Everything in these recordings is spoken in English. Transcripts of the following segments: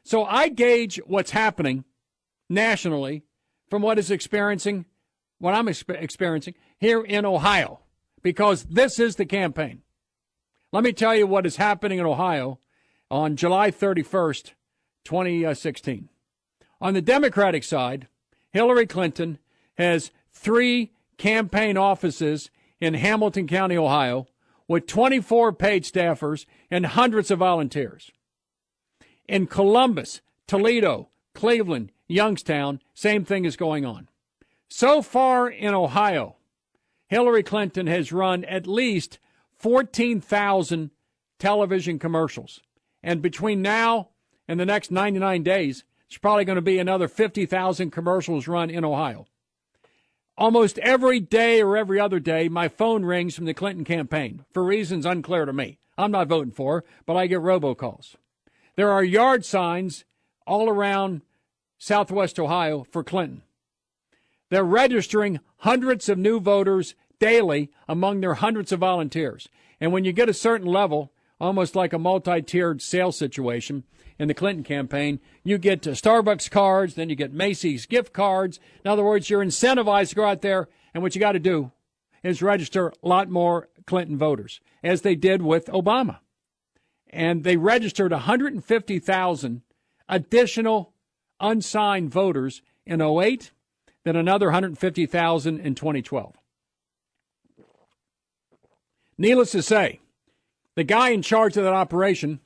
So I gauge what's happening nationally from what I'm experiencing here in Ohio, because this is the campaign. Let me tell you what is happening in Ohio on July 31st, 2016. On the Democratic side, Hillary Clinton has 3 campaign offices in Hamilton County, Ohio, with 24 paid staffers and hundreds of volunteers. In Columbus, Toledo, Cleveland, Youngstown, same thing is going on. So far in Ohio, Hillary Clinton has run at least 14,000 television commercials. And between now and the next 99 days, there's probably going to be another 50,000 commercials run in Ohio. Almost every day or every other day, my phone rings from the Clinton campaign for reasons unclear to me. I'm not voting for her, but I get robocalls. There are yard signs all around Southwest Ohio for Clinton. They're registering hundreds of new voters daily among their hundreds of volunteers. And when you get a certain level, almost like a multi-tiered sales situation in the Clinton campaign, you get Starbucks cards, then you get Macy's gift cards. In other words, you're incentivized to go out there, and what you got to do is register a lot more Clinton voters, as they did with Obama. And they registered 150,000 additional unsigned voters in 2008, then another 150,000 in 2012. Needless to say, the guy in charge of that operation,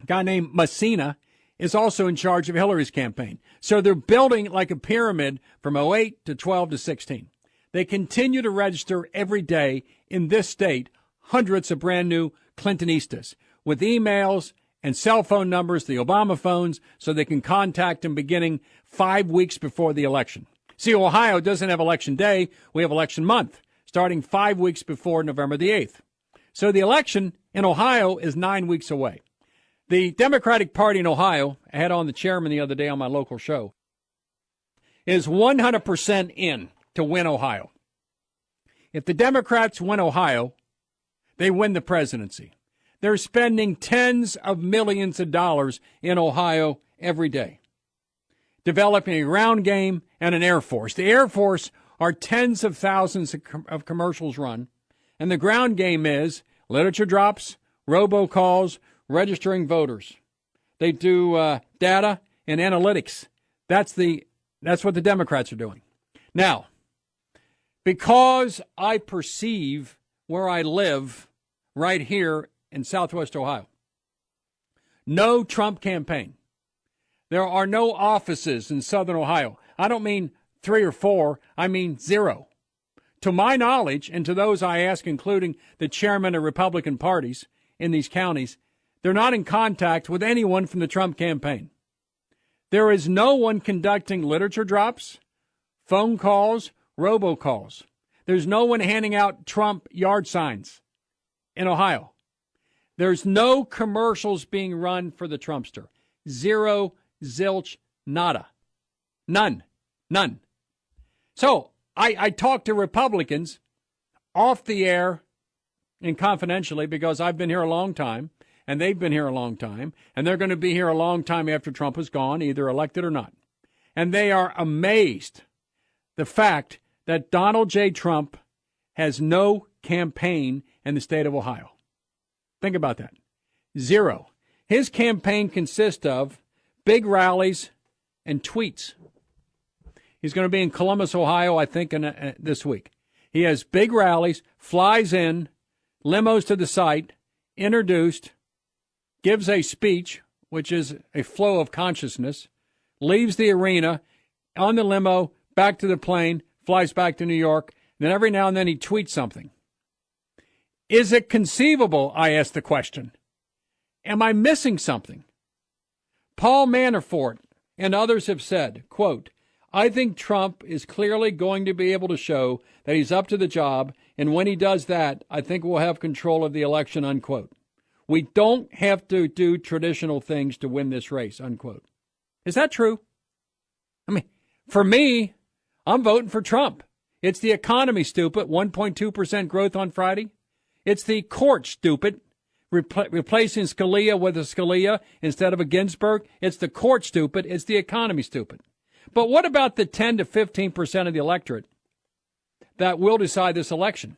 a guy named Messina, is also in charge of Hillary's campaign. So they're building like a pyramid from 2008 to 12 to 16. They continue to register every day in this state hundreds of brand new Clintonistas with emails and cell phone numbers, the Obama phones, so they can contact them beginning 5 weeks before the election. See, Ohio doesn't have election day. We have election month, starting 5 weeks before November the 8th. So the election in Ohio is 9 weeks away. The Democratic Party in Ohio, I had on the chairman the other day on my local show, is 100% in to win Ohio. If the Democrats win Ohio, they win the presidency. They're spending tens of millions of dollars in Ohio every day, developing a ground game and an Air Force. The Air Force are tens of thousands of commercials run, and the ground game is literature drops, robocalls, registering voters. They do data and analytics. That's what the Democrats are doing. Now, because I perceive where I live right here in Southwest Ohio, no Trump campaign. There are no offices in Southern Ohio. I don't mean 3 or 4. I mean 0. To my knowledge, and to those I ask, including the chairman of Republican parties in these counties, they're not in contact with anyone from the Trump campaign. There is no one conducting literature drops, phone calls, robocalls. There's no one handing out Trump yard signs in Ohio. There's no commercials being run for the Trumpster. 0, zilch, nada. None. So I talk to Republicans off the air and confidentially because I've been here a long time and they've been here a long time and they're going to be here a long time after Trump is gone, either elected or not. And they are amazed the fact that Donald J. Trump has no campaign in the state of Ohio. Think about that. 0. His campaign consists of big rallies and tweets. He's going to be in Columbus, Ohio, I think, this week. He has big rallies, flies in, limos to the site, introduced, gives a speech, which is a flow of consciousness, leaves the arena, on the limo, back to the plane, flies back to New York, and then every now and then he tweets something. Is it conceivable, I ask the question? Am I missing something? Paul Manafort and others have said, quote, I think Trump is clearly going to be able to show that he's up to the job, and when he does that, I think we'll have control of the election, unquote. We don't have to do traditional things to win this race, unquote. Is that true? I mean, for me, I'm voting for Trump. It's the economy, stupid, 1.2% growth on Friday. It's the court, stupid, replacing Scalia with a Scalia instead of a Ginsburg. It's the court stupid. It's the economy stupid. But what about the 10 to 15% of the electorate that will decide this election?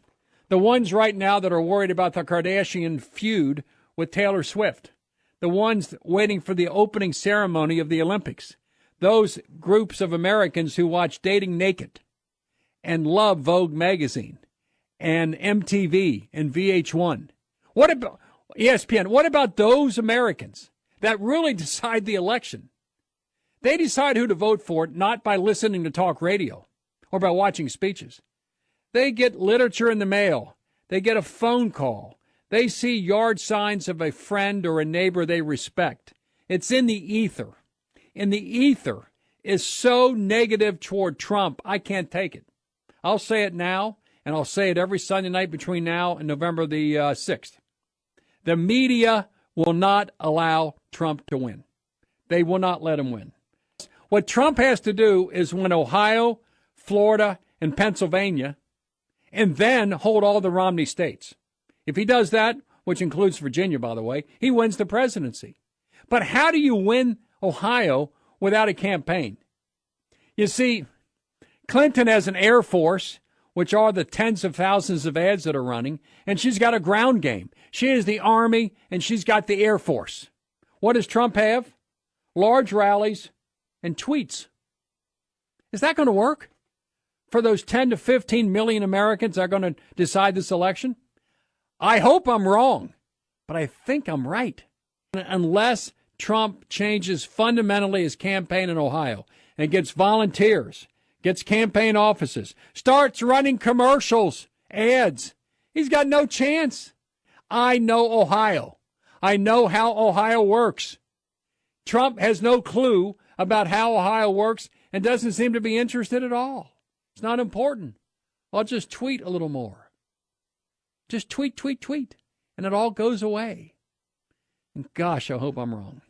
The ones right now that are worried about the Kardashian feud with Taylor Swift. The ones waiting for the opening ceremony of the Olympics. Those groups of Americans who watch Dating Naked and love Vogue magazine and MTV and VH1. What about ESPN? What about those Americans that really decide the election? They decide who to vote for, not by listening to talk radio or by watching speeches. They get literature in the mail. They get a phone call. They see yard signs of a friend or a neighbor they respect. It's in the ether. And the ether is so negative toward Trump, I can't take it. I'll say it now, and I'll say it every Sunday night between now and November the 6th. The media will not allow Trump to win. They will not let him win. What Trump has to do is win Ohio, Florida, and Pennsylvania, and then hold all the Romney states. If he does that, which includes Virginia, by the way, he wins the presidency. But how do you win Ohio without a campaign? You see, Clinton has an Air Force, which are the tens of thousands of ads that are running, and she's got a ground game. She is the Army, and she's got the Air Force. What does Trump have? Large rallies and tweets. Is that going to work for those 10 to 15 million Americans that are going to decide this election? I hope I'm wrong, but I think I'm right. Unless Trump changes fundamentally his campaign in Ohio and gets volunteers, gets campaign offices, starts running commercials, ads, he's got no chance. I know Ohio. I know how Ohio works. Trump has no clue about how Ohio works and doesn't seem to be interested at all. It's not important. I'll just tweet a little more. Just tweet, and it all goes away. And gosh, I hope I'm wrong.